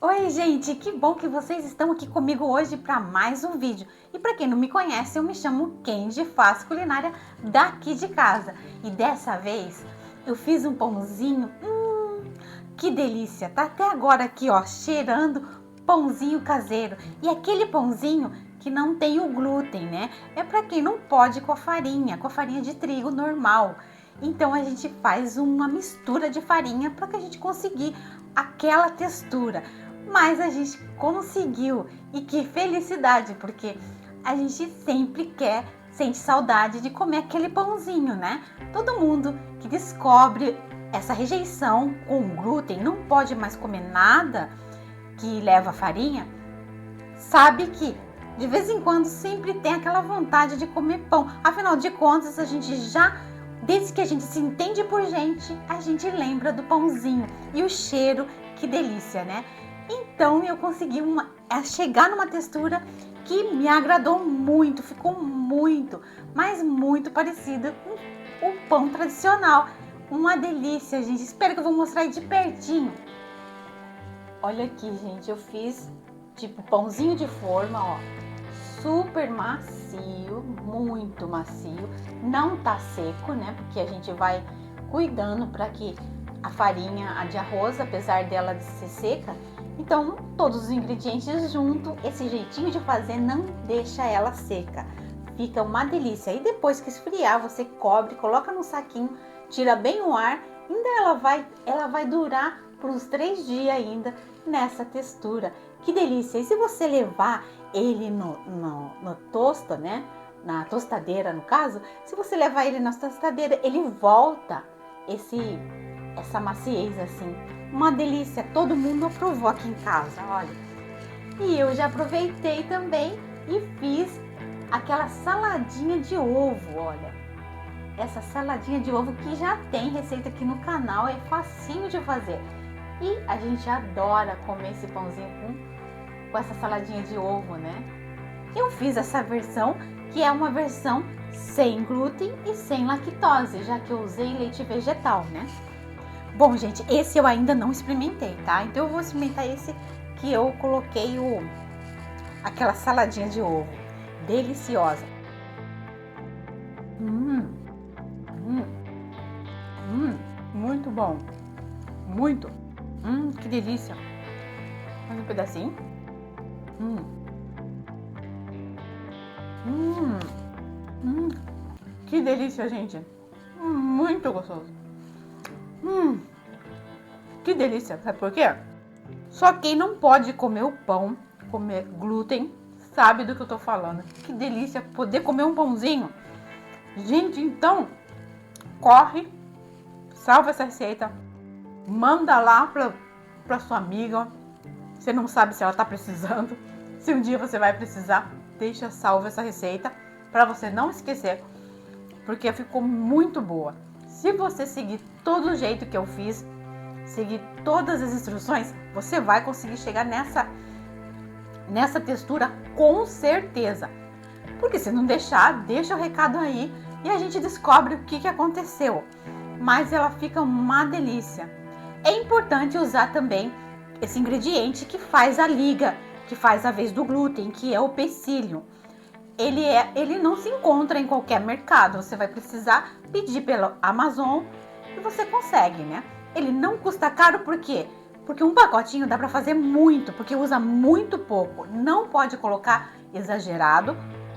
Oi, gente, que bom que vocês estão aqui comigo hoje para mais um vídeo. E para quem não me conhece, eu me chamo Kendi, faço culinária daqui de casa. E dessa vez eu fiz um pãozinho, que delícia! Tá até agora aqui, ó, cheirando pãozinho caseiro. E aquele pãozinho que não tem o glúten, né? É para quem não pode com a farinha de trigo normal. Então a gente faz uma mistura de farinha para que a gente conseguir aquela textura. Mas a gente conseguiu, e que felicidade, porque a gente sempre sente saudade de comer aquele pãozinho, né? Todo mundo que descobre essa rejeição com glúten, não pode mais comer nada que leva farinha, sabe que de vez em quando sempre tem aquela vontade de comer pão. Afinal de contas, a gente desde que a gente se entende por gente, a gente lembra do pãozinho e o cheiro, que delícia, né? Então eu consegui chegar numa textura que me agradou muito, ficou muito, mas muito parecida com o pão tradicional. Uma delícia, gente. Espero que eu vou mostrar aí de pertinho. Olha aqui, gente, eu fiz tipo pãozinho de forma, ó, super macio, muito macio. Não tá seco, né? Porque a gente vai cuidando para que a farinha, a de arroz, apesar dela de ser seca, então todos os ingredientes junto, esse jeitinho de fazer não deixa ela seca. Fica uma delícia. E depois que esfriar, você cobre, coloca no saquinho, tira bem o ar, ainda ela vai durar por uns 3 dias ainda nessa textura. Que delícia! E se você levar ele no tosto, né? Na tostadeira, no caso, se você levar ele na tostadeira, ele volta essa maciez assim. Uma delícia, todo mundo aprovou aqui em casa, olha. E eu já aproveitei também e fiz aquela saladinha de ovo, olha. Essa saladinha de ovo que já tem receita aqui no canal, é facinho de fazer. E a gente adora comer esse pãozinho com essa saladinha de ovo, né? Eu fiz essa versão, que é uma versão sem glúten e sem lactose, já que eu usei leite vegetal, né? Bom, gente, esse eu ainda não experimentei, tá? Então eu vou experimentar esse que eu coloquei aquela saladinha de ovo. Deliciosa. Muito bom. Muito. Que delícia. Mais um pedacinho. Que delícia, gente. Muito gostoso. Que delícia. Sabe por quê? Só quem não pode comer o pão, comer glúten, sabe do que eu tô falando. Que delícia poder comer um pãozinho. Gente, então, corre, salva essa receita, manda lá pra sua amiga. Você não sabe se ela tá precisando. Se um dia você vai precisar, deixa salva essa receita para você não esquecer, porque ficou muito boa. Se você seguir todo o jeito que eu fiz, seguir todas as instruções, você vai conseguir chegar nessa textura com certeza. Porque se não deixar, deixa o recado aí e a gente descobre o que aconteceu. Mas ela fica uma delícia. É importante usar também esse ingrediente que faz a liga, que faz a vez do glúten, que é o psyllium. Ele não se encontra em qualquer mercado, você vai precisar pedir pelo Amazon e você consegue, né? Ele não custa caro, por quê? Porque um pacotinho dá para fazer muito, porque usa muito pouco. Não pode colocar exagerado,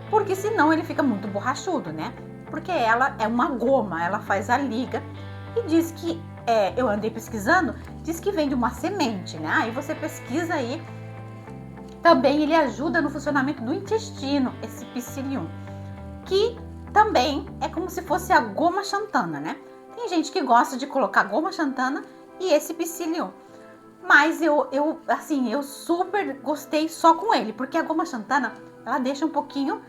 porque senão ele fica muito borrachudo, né? Porque ela é uma goma, ela faz a liga e diz que, eu andei pesquisando, diz que vem de uma semente, né? Aí você pesquisa aí. Também ele ajuda no funcionamento do intestino, esse psyllium, que também é como se fosse a goma xantana, né? Tem gente que gosta de colocar goma xantana e esse psyllium, mas eu super gostei só com ele, porque a goma xantana, ela deixa um pouquinho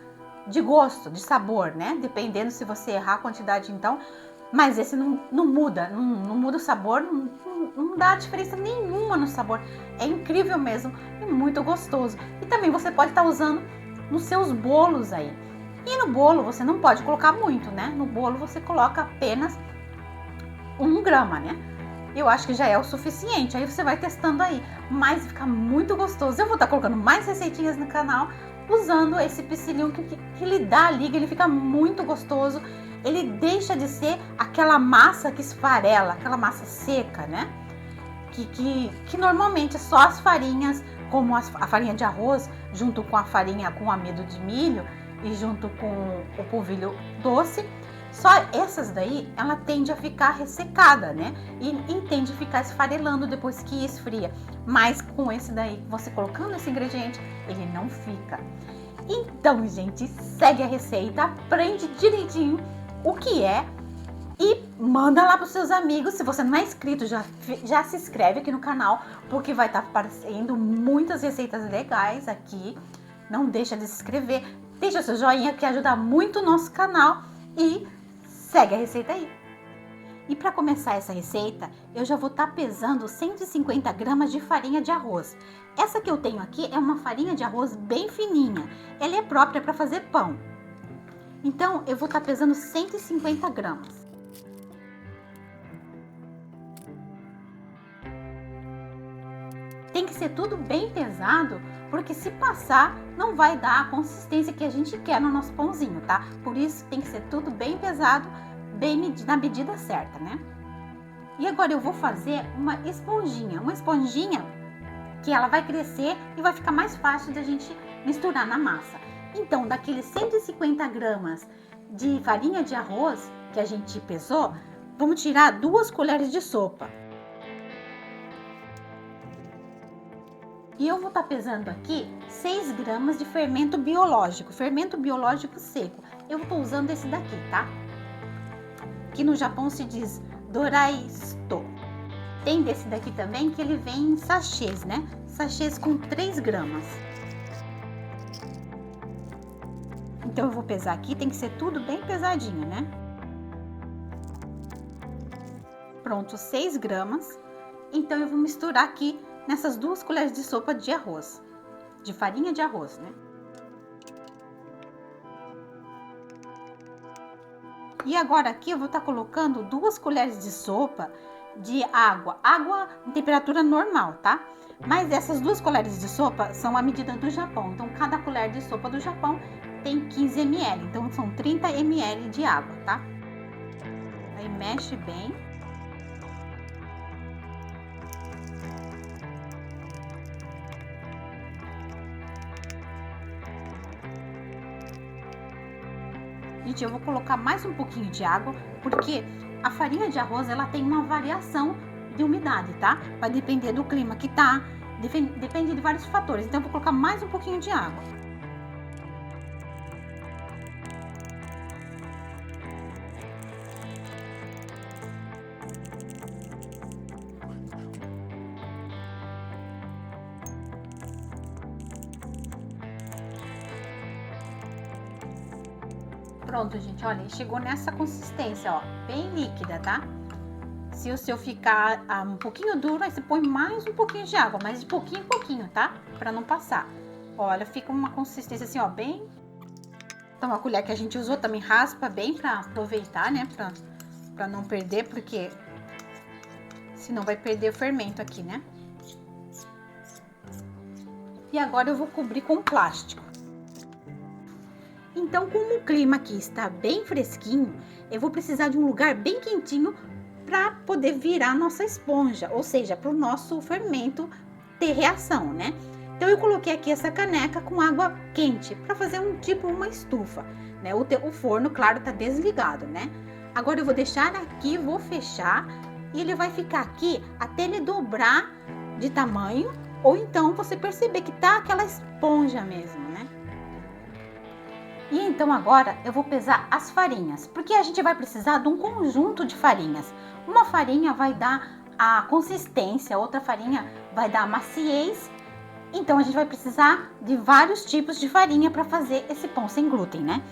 de gosto, de sabor, né? Dependendo se você errar a quantidade, então. Mas esse não muda, não muda o sabor, não dá diferença nenhuma no sabor. É incrível mesmo e muito gostoso. E também você pode estar usando nos seus bolos aí. E no bolo você não pode colocar muito, né? No bolo você coloca apenas 1 grama, né? Eu acho que já é o suficiente. Aí você vai testando aí. mas fica muito gostoso. Eu vou estar colocando mais receitinhas no canal usando esse piscilinho que ele dá a liga, ele fica muito gostoso. Ele deixa de ser aquela massa que esfarela, aquela massa seca, né? Que normalmente só as farinhas, como a farinha de arroz, junto com a farinha com amido de milho e junto com o polvilho doce, só essas daí, ela tende a ficar ressecada, né? E tende a ficar esfarelando depois que esfria. Mas com esse daí, você colocando esse ingrediente, ele não fica. Então, gente, segue a receita, aprende direitinho o que é e manda lá para os seus amigos. Se você não é inscrito, já se inscreve aqui no canal, porque vai estar aparecendo muitas receitas legais aqui. Não deixa de se inscrever, deixa seu joinha que ajuda muito o nosso canal e segue a receita aí. E para começar essa receita, eu já vou estar pesando 150 gramas de farinha de arroz. Essa que eu tenho aqui é uma farinha de arroz bem fininha. Ela é própria para fazer pão. Então, eu vou estar pesando 150 gramas. Tem que ser tudo bem pesado, porque se passar, não vai dar a consistência que a gente quer no nosso pãozinho, tá? Por isso, tem que ser tudo bem pesado, bem na medida certa, né? E agora eu vou fazer uma esponjinha que ela vai crescer e vai ficar mais fácil da gente misturar na massa. Então, daqueles 150 gramas de farinha de arroz que a gente pesou, vamos tirar 2 colheres de sopa. E eu vou estar pesando aqui 6 gramas de fermento biológico seco. Eu estou usando esse daqui, tá? Que no Japão se diz doraisto. Tem desse daqui também que ele vem em sachês, né? Sachês com 3 gramas. Então eu vou pesar aqui, tem que ser tudo bem pesadinho, né? Pronto, 6 gramas. Então eu vou misturar aqui nessas 2 colheres de sopa de arroz, de farinha de arroz, né? E agora aqui eu vou estar colocando 2 colheres de sopa de água em temperatura normal, tá? Mas essas 2 colheres de sopa são a medida do Japão, então cada colher de sopa do Japão tem 15 ml, então são 30 ml de água, tá? Aí mexe bem. Gente, eu vou colocar mais um pouquinho de água, porque a farinha de arroz, ela tem uma variação de umidade, tá? Vai depender do clima que tá, depende de vários fatores. Então, eu vou colocar mais um pouquinho de água. Pronto, gente, olha, chegou nessa consistência, ó, bem líquida, tá? Se o seu ficar um pouquinho duro, aí você põe mais um pouquinho de água, mas de pouquinho em pouquinho, tá? Pra não passar. Olha, fica uma consistência assim, ó, bem... Então, a colher que a gente usou também raspa bem pra aproveitar, né? Pra não perder, porque senão vai perder o fermento aqui, né? E agora eu vou cobrir com plástico. Então, como o clima aqui está bem fresquinho, eu vou precisar de um lugar bem quentinho para poder virar a nossa esponja, ou seja, para o nosso fermento ter reação, né? Então, eu coloquei aqui essa caneca com água quente para fazer uma estufa, né? O forno, claro, tá desligado, né? Agora, eu vou deixar aqui, vou fechar e ele vai ficar aqui até ele dobrar de tamanho, ou então você perceber que tá aquela esponja mesmo, né? E então agora eu vou pesar as farinhas, porque a gente vai precisar de um conjunto de farinhas. Uma farinha vai dar a consistência, outra farinha vai dar a maciez. Então a gente vai precisar de vários tipos de farinha para fazer esse pão sem glúten, né?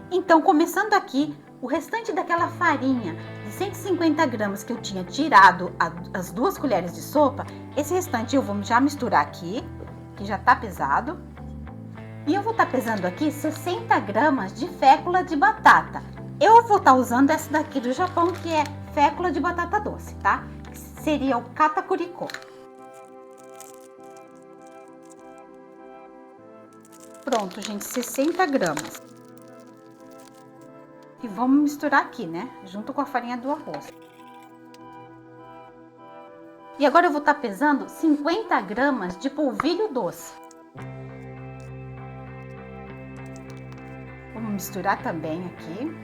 Então, começando aqui, o restante daquela farinha de 150 gramas que eu tinha tirado as 2 colheres de sopa, esse restante eu vou já misturar aqui, que já tá pesado. E eu vou estar pesando aqui 60 gramas de fécula de batata. Eu vou estar usando essa daqui do Japão, que é fécula de batata doce, tá? Seria o katakuriko. Pronto, gente, 60 gramas. E vamos misturar aqui, né? Junto com a farinha do arroz. E agora eu vou estar pesando 50 gramas de polvilho doce. Vamos misturar também aqui.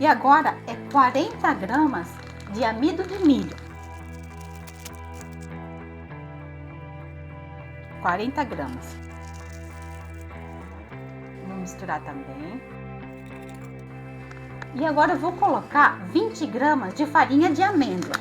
E agora é 40 gramas de amido de milho. 40 gramas. Vou misturar também. E agora eu vou colocar 20 gramas de farinha de amêndoa.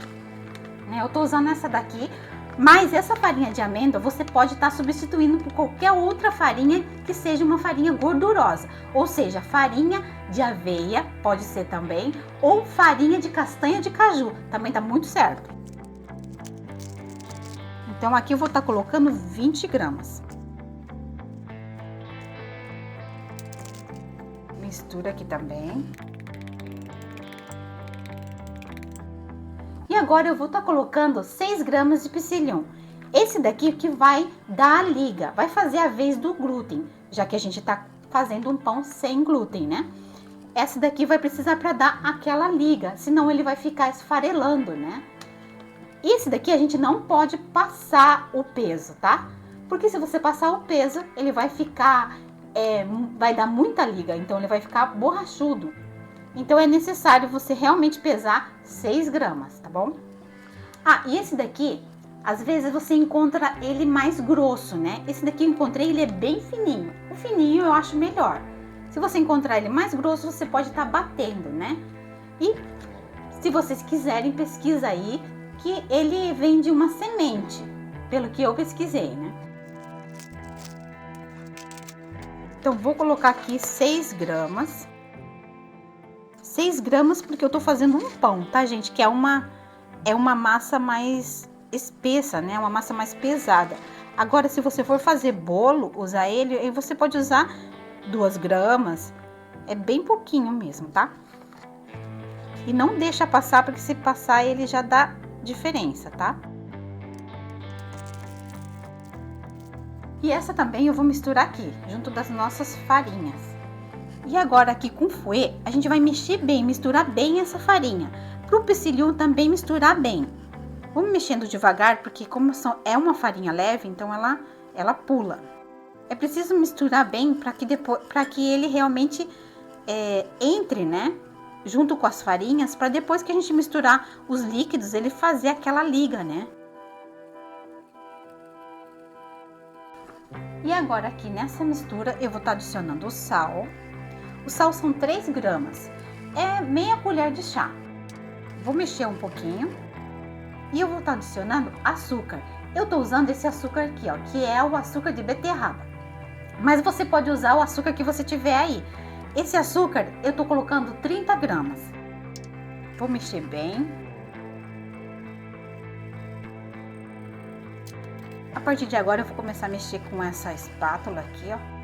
Eu tô usando essa daqui, mas essa farinha de amêndoa você pode estar substituindo por qualquer outra farinha que seja uma farinha gordurosa. Ou seja, farinha de aveia, pode ser também, ou farinha de castanha de caju, também tá muito certo. Então aqui eu vou estar colocando 20 gramas. Mistura aqui também. E agora eu vou estar colocando 6 gramas de psyllium. Esse daqui que vai dar a liga, vai fazer a vez do glúten, já que a gente tá fazendo um pão sem glúten, né? Essa daqui vai precisar para dar aquela liga, senão ele vai ficar esfarelando, né? Esse daqui a gente não pode passar o peso, tá? Porque se você passar o peso, ele vai ficar, vai dar muita liga, então ele vai ficar borrachudo. Então é necessário você realmente pesar 6 gramas, tá bom? Ah, e esse daqui, às vezes você encontra ele mais grosso, né? Esse daqui eu encontrei, ele é bem fininho. O fininho eu acho melhor. Se você encontrar ele mais grosso, você pode estar batendo, né? E se vocês quiserem, pesquisa aí que ele vem de uma semente, pelo que eu pesquisei, né? Então vou colocar aqui 6 gramas. 6 gramas porque eu tô fazendo um pão, tá, gente? Que é uma massa mais espessa, né? Uma massa mais pesada. Agora, se você for fazer bolo, usar ele, aí você pode usar 2 gramas. É bem pouquinho mesmo, tá? E não deixa passar, porque se passar ele já dá diferença, tá? E essa também eu vou misturar aqui, junto das nossas farinhas. E agora aqui com o fouet, a gente vai mexer bem, misturar bem essa farinha. Pro psyllium também misturar bem. Vamos mexendo devagar, porque como é uma farinha leve, então ela pula. É preciso misturar bem para que ele realmente entre, né? Junto com as farinhas, para depois que a gente misturar os líquidos, ele fazer aquela liga, né? E agora aqui nessa mistura, eu vou estar adicionando o sal. O sal são 3 gramas, é meia colher de chá. Vou mexer um pouquinho e eu vou estar adicionando açúcar. Eu tô usando esse açúcar aqui, ó, que é o açúcar de beterraba. Mas você pode usar o açúcar que você tiver aí. Esse açúcar eu tô colocando 30 gramas. Vou mexer bem. A partir de agora eu vou começar a mexer com essa espátula aqui, ó.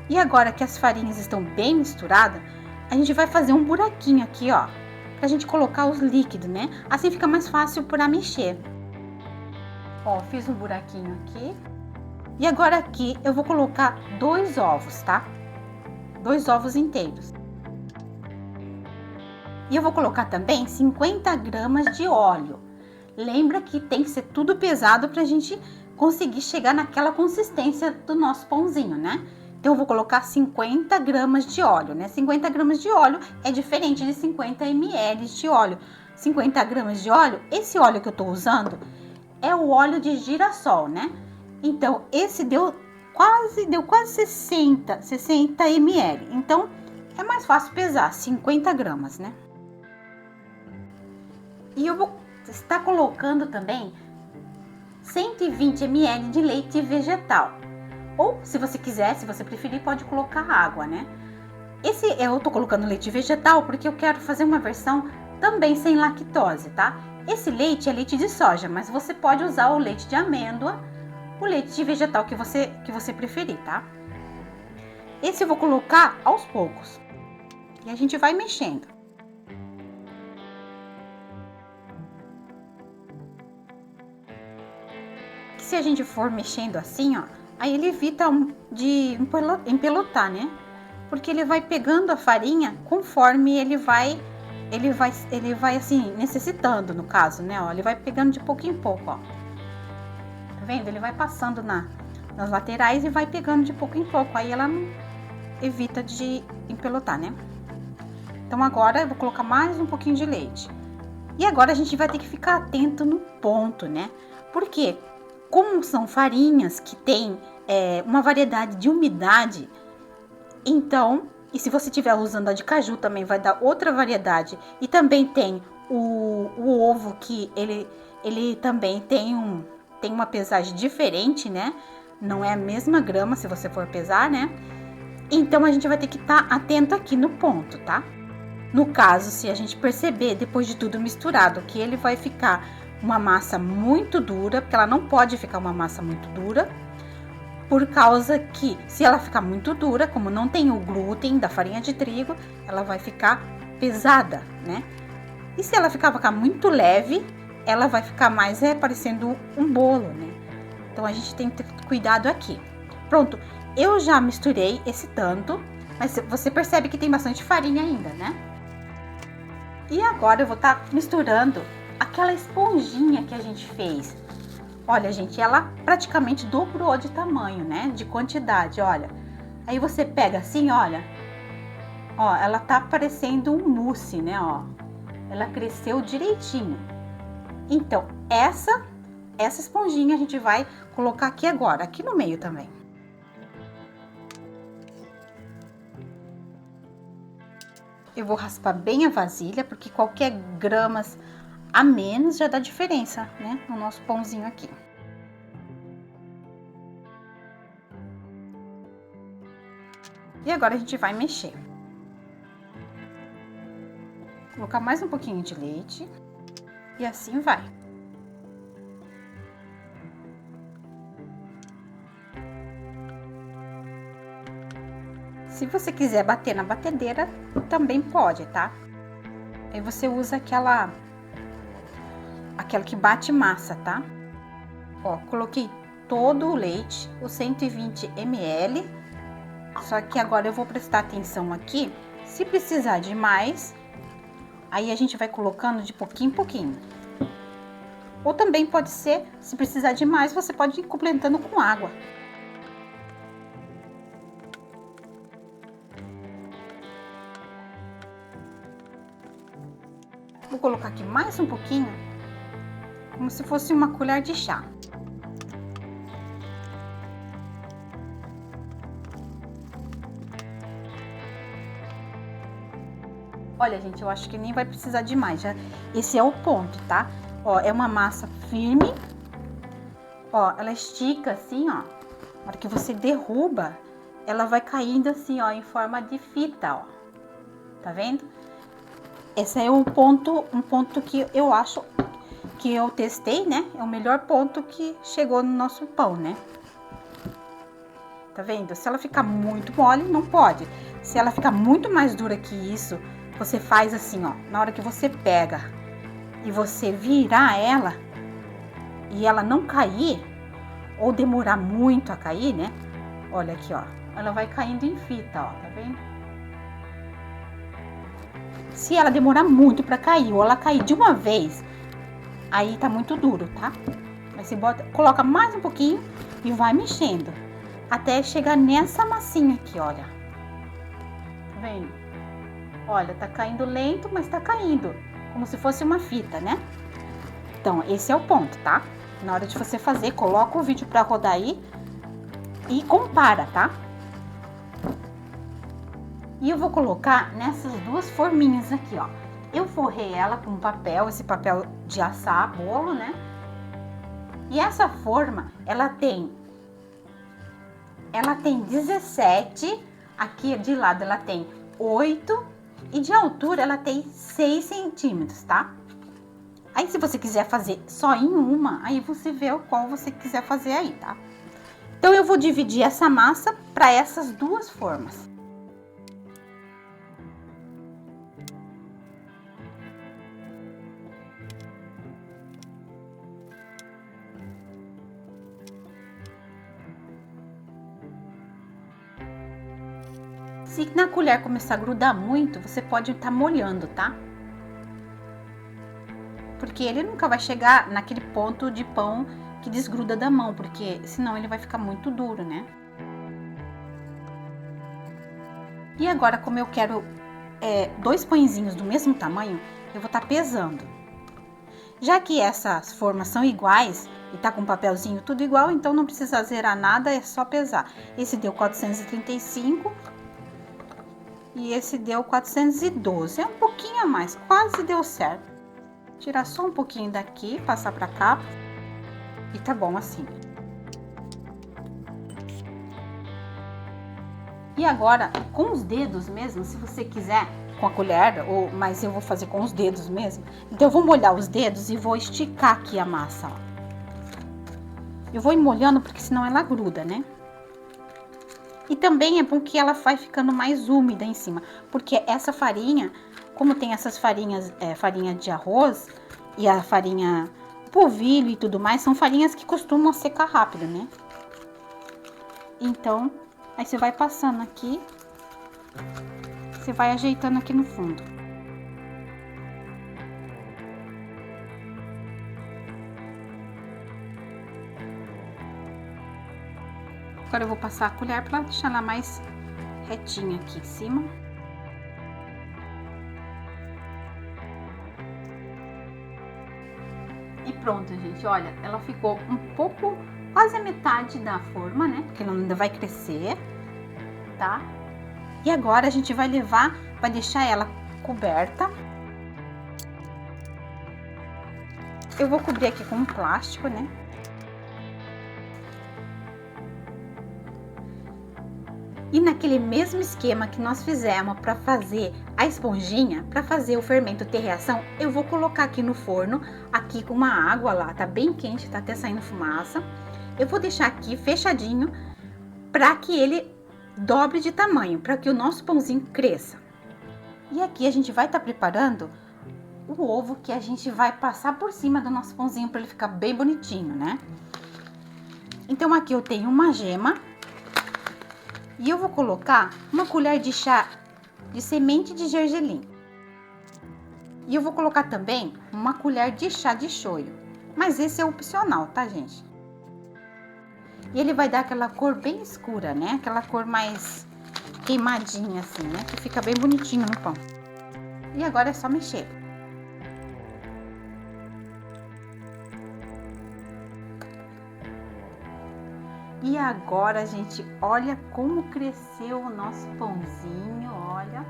E agora que as farinhas estão bem misturadas, a gente vai fazer um buraquinho aqui, ó, pra gente colocar os líquidos, né? Assim fica mais fácil para mexer. Ó, fiz um buraquinho aqui. E agora aqui eu vou colocar 2 ovos, tá? 2 ovos inteiros. E eu vou colocar também 50 gramas de óleo. Lembra que tem que ser tudo pesado pra gente conseguir chegar naquela consistência do nosso pãozinho, né? Então, eu vou colocar 50 gramas de óleo, né? 50 gramas de óleo é diferente de 50 ml de óleo. 50 gramas de óleo, esse óleo que eu tô usando é o óleo de girassol, né? Então, esse deu quase 60 ml. Então, é mais fácil pesar 50 gramas, né? E eu vou estar colocando também 120 ml de leite vegetal. Ou, se você quiser, se você preferir, pode colocar água, né? Eu tô colocando leite vegetal porque eu quero fazer uma versão também sem lactose, tá? Esse leite é leite de soja, mas você pode usar o leite de amêndoa, o leite de vegetal que você preferir, tá? Esse eu vou colocar aos poucos. E a gente vai mexendo. se a gente for mexendo assim, ó, aí ele evita de empelotar, né? Porque ele vai pegando a farinha conforme ele vai assim, necessitando, no caso, né? Ó, ele vai pegando de pouco em pouco, ó. Tá vendo? Ele vai passando nas laterais e vai pegando de pouco em pouco. Aí ela não evita de empelotar, né? Então agora eu vou colocar mais um pouquinho de leite. E agora a gente vai ter que ficar atento no ponto, né? Porque como são farinhas que tem uma variedade de umidade, então, e se você estiver usando a de caju também vai dar outra variedade. E também tem o ovo que ele também tem uma pesagem diferente, né? Não é a mesma grama se você for pesar, né? Então a gente vai ter que estar atento aqui no ponto, tá? No caso, se a gente perceber depois de tudo misturado que ele vai ficar uma massa muito dura, porque ela não pode ficar uma massa muito dura, por causa que se ela ficar muito dura, como não tem o glúten da farinha de trigo, ela vai ficar pesada, né? E se ela ficar muito leve, ela vai ficar mais parecendo um bolo, né? Então a gente tem que ter cuidado aqui. Pronto, eu já misturei esse tanto, mas você percebe que tem bastante farinha ainda, né? E agora eu vou estar misturando aquela esponjinha que a gente fez. Olha, gente, ela praticamente dobrou de tamanho, né? De quantidade, olha. Aí você pega assim, olha. Ó, ela tá parecendo um mousse, né, ó. Ela cresceu direitinho. Então, essa esponjinha a gente vai colocar aqui agora, aqui no meio também. Eu vou raspar bem a vasilha, porque qualquer gramas a menos já dá diferença, né, no nosso pãozinho aqui. E agora a gente vai mexer. Colocar mais um pouquinho de leite e assim vai. Se você quiser bater na batedeira, também pode, tá? Aí você usa aquela que bate massa, tá? Ó, coloquei todo o leite, os 120 ml. Só que agora eu vou prestar atenção aqui. Se precisar de mais, aí a gente vai colocando de pouquinho em pouquinho. Ou também pode ser, se precisar de mais, você pode ir completando com água. Vou colocar aqui mais um pouquinho, como se fosse uma colher de chá. Olha, gente, eu acho que nem vai precisar de mais, já. Esse é o ponto, tá? Ó, é uma massa firme. Ó, ela estica assim, ó. Na hora que você derruba, ela vai caindo assim, ó, em forma de fita, ó. Tá vendo? Esse é um ponto que eu acho que eu testei, né? É o melhor ponto que chegou no nosso pão, né? Tá vendo? Se ela ficar muito mole, não pode. Se ela ficar muito mais dura que isso, você faz assim, ó. Na hora que você pega e você virar ela e ela não cair ou demorar muito a cair, né? Olha aqui, ó. Ela vai caindo em fita, ó. Tá vendo? Se ela demorar muito para cair ou ela cair de uma vez, aí tá muito duro, tá? Aí você coloca mais um pouquinho e vai mexendo até chegar nessa massinha aqui, olha. Tá vendo? Olha, tá caindo lento, mas tá caindo, como se fosse uma fita, né? Então, esse é o ponto, tá? Na hora de você fazer, coloca o vídeo para rodar aí e compara, tá? E eu vou colocar nessas duas forminhas aqui, ó. Eu forrei ela com papel, esse papel de assar bolo, né? E essa forma, ela tem 17, aqui de lado ela tem 8 e de altura ela tem 6 centímetros, tá? Aí se você quiser fazer só em uma, aí você vê o qual você quiser fazer aí, tá? Então eu vou dividir essa massa para essas duas formas. Se na colher começar a grudar muito, você pode estar molhando, tá? Porque ele nunca vai chegar naquele ponto de pão que desgruda da mão, porque senão ele vai ficar muito duro, né? E agora, como eu quero 2 pãezinhos do mesmo tamanho, eu vou estar pesando. Já que essas formas são iguais e tá com o papelzinho tudo igual, então não precisa zerar nada, é só pesar. Esse deu 435 e esse deu 412, é um pouquinho a mais, quase deu certo. Tirar só um pouquinho daqui, passar pra cá e tá bom assim. E agora, com os dedos mesmo, se você quiser com a colher, mas eu vou fazer com os dedos mesmo. Então, eu vou molhar os dedos e vou esticar aqui a massa, ó. Eu vou ir molhando porque senão ela gruda, né? E também é bom que ela vai ficando mais úmida em cima, porque essa farinha, como tem essas farinhas, farinha de arroz e a farinha polvilho e tudo mais, são farinhas que costumam secar rápido, né? Então, aí você vai passando aqui, você vai ajeitando aqui no fundo. Agora eu vou passar a colher para deixar ela mais retinha aqui em cima. E pronto, gente, olha, ela ficou um pouco, quase a metade da forma, né? Porque ela ainda vai crescer, tá? E agora a gente vai deixar ela coberta. Eu vou cobrir aqui com um plástico, né? E naquele mesmo esquema que nós fizemos para fazer a esponjinha, para fazer o fermento ter reação, eu vou colocar aqui no forno, aqui com uma água lá, tá bem quente, tá até saindo fumaça. Eu vou deixar aqui fechadinho para que ele dobre de tamanho, para que o nosso pãozinho cresça. E aqui a gente vai estar preparando o ovo que a gente vai passar por cima do nosso pãozinho para ele ficar bem bonitinho, né? Então aqui eu tenho uma gema. E eu vou colocar uma colher de chá de semente de gergelim. E eu vou colocar também uma colher de chá de shoyu. Mas esse é opcional, tá, gente? E ele vai dar aquela cor bem escura, né? Aquela cor mais queimadinha assim, né? Que fica bem bonitinho no pão. E agora é só mexer. E agora, gente, olha como cresceu o nosso pãozinho, olha,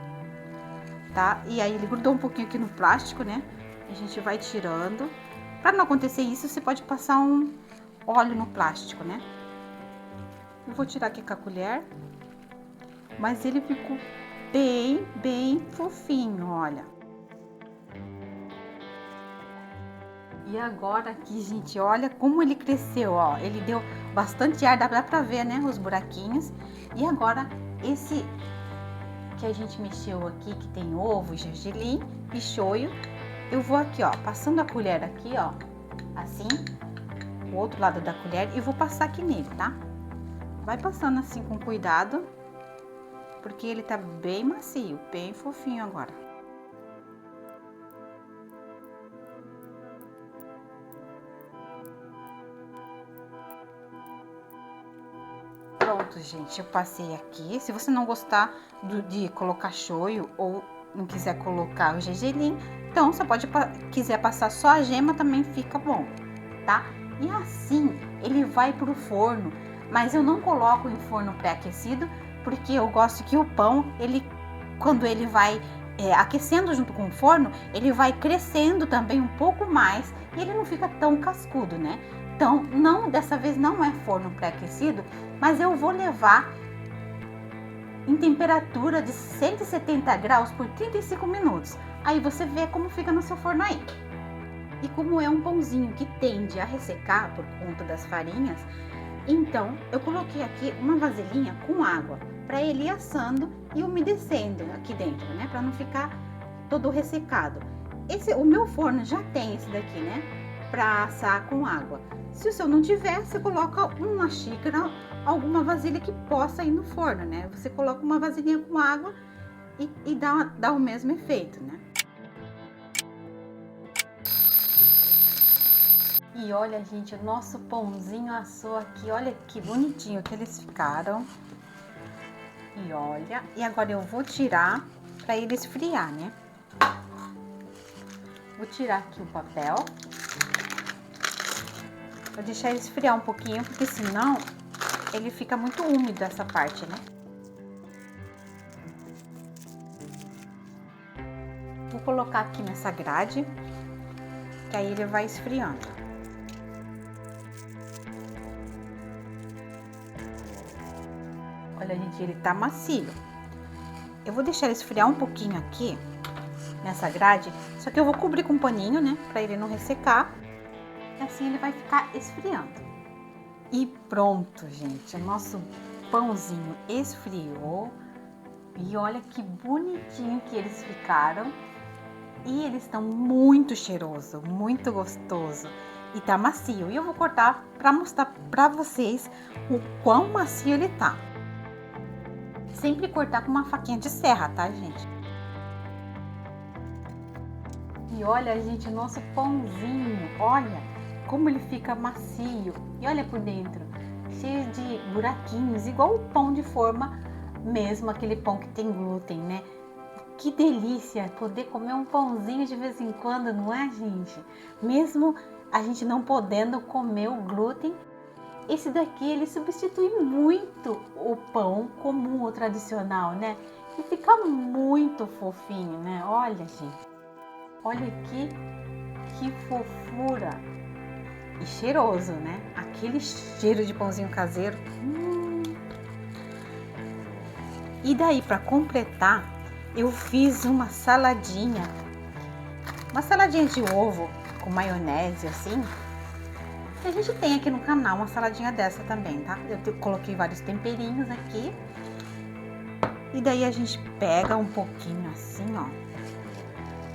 tá? E aí ele grudou um pouquinho aqui no plástico, né? A gente vai tirando. Pra não acontecer isso, você pode passar um óleo no plástico, né? Eu vou tirar aqui com a colher. Mas ele ficou bem fofinho, olha. E agora aqui, gente, olha como ele cresceu, ó. Ele deu bastante ar, dá pra ver, né, os buraquinhos. E agora, esse que a gente mexeu aqui, que tem ovo, gergelim e shoyu, eu vou aqui, ó, passando a colher aqui, ó, assim, o outro lado da colher, e vou passar aqui nele, tá? Vai passando assim com cuidado, porque ele tá bem macio, bem fofinho agora. Pronto, gente, eu passei aqui. Se você não gostar de colocar shoyu ou não quiser colocar o gergelim, então você quiser passar só a gema, também fica bom, tá? E assim ele vai pro forno, mas eu não coloco em forno pré-aquecido, porque eu gosto que o pão, quando ele vai aquecendo junto com o forno, ele vai crescendo também um pouco mais e ele não fica tão cascudo, né? Então, dessa vez não é forno pré-aquecido, mas eu vou levar em temperatura de 170 graus por 35 minutos. Aí você vê como fica no seu forno aí. E como é um pãozinho que tende a ressecar por conta das farinhas, então eu coloquei aqui uma vasilhinha com água para ele ir assando e umedecendo aqui dentro, né? Para não ficar todo ressecado. O meu forno já tem esse daqui, né? para assar com água. Se o seu não tiver, você coloca uma xícara, alguma vasilha que possa ir no forno, né? Você coloca uma vasilhinha com água e dá o mesmo efeito, né? E olha, gente, o nosso pãozinho assou aqui, olha que bonitinho que eles ficaram. E olha, e agora eu vou tirar para ele esfriar, né? Vou tirar aqui o papel. Vou deixar ele esfriar um pouquinho, porque senão ele fica muito úmido essa parte, né? Vou colocar aqui nessa grade, que aí ele vai esfriando. Olha, gente, ele tá macio. Eu vou deixar ele esfriar um pouquinho aqui, nessa grade, só que eu vou cobrir com um paninho, né, pra ele não ressecar. E assim ele vai ficar esfriando. E pronto, gente, o nosso pãozinho esfriou. E olha que bonitinho que eles ficaram. E eles estão muito cheiroso, muito gostoso. E tá macio. E eu vou cortar pra mostrar pra vocês o quão macio ele tá. Sempre cortar com uma faquinha de serra, tá, gente? E olha, gente, o nosso pãozinho, olha como ele fica macio. E olha por dentro, cheio de buraquinhos, igual o pão de forma mesmo, aquele pão que tem glúten, né? Que delícia poder comer um pãozinho de vez em quando, não é, gente? Mesmo a gente não podendo comer o glúten, esse daqui ele substitui muito o pão comum ou tradicional, né? E fica muito fofinho, né? Olha, gente. Olha aqui que fofura. E cheiroso, né? Aquele cheiro de pãozinho caseiro. E daí, para completar, eu fiz uma saladinha. Uma saladinha de ovo com maionese, assim. A gente tem aqui no canal uma saladinha dessa também, tá? Eu coloquei vários temperinhos aqui. E daí a gente pega um pouquinho assim, ó.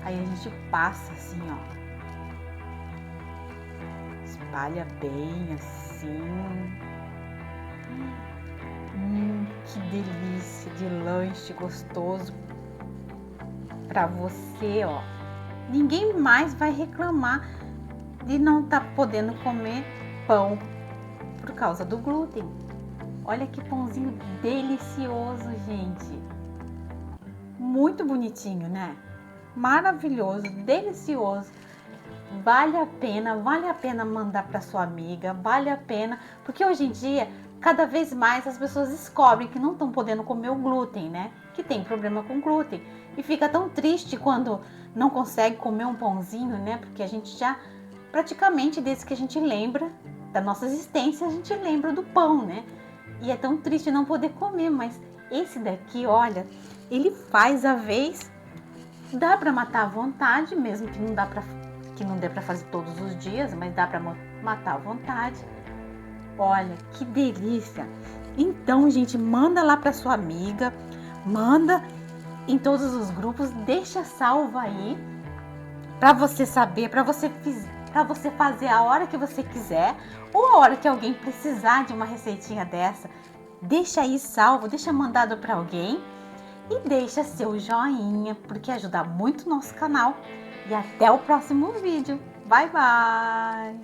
Aí a gente passa assim, ó. Espalha bem assim. Que delícia de lanche gostoso pra você, ó. Ninguém mais vai reclamar de não tá podendo comer pão por causa do glúten. Olha que pãozinho delicioso, gente. Muito bonitinho, né? Maravilhoso, delicioso. Vale a pena mandar para sua amiga, vale a pena, porque hoje em dia, cada vez mais as pessoas descobrem que não estão podendo comer o glúten, né? Que tem problema com glúten. E fica tão triste quando não consegue comer um pãozinho, né? Porque a gente já, praticamente desde que a gente lembra da nossa existência, a gente lembra do pão, né? E é tão triste não poder comer, mas esse daqui, olha, ele faz a vez, dá para matar à vontade, mesmo que não dê para fazer todos os dias, mas dá para matar à vontade. Olha, que delícia! Então, gente, manda lá para sua amiga, manda em todos os grupos, deixa salvo aí para você saber, para você fazer a hora que você quiser ou a hora que alguém precisar de uma receitinha dessa. Deixa aí salvo, deixa mandado para alguém e deixa seu joinha, porque ajuda muito o nosso canal. E até o próximo vídeo. Bye, bye!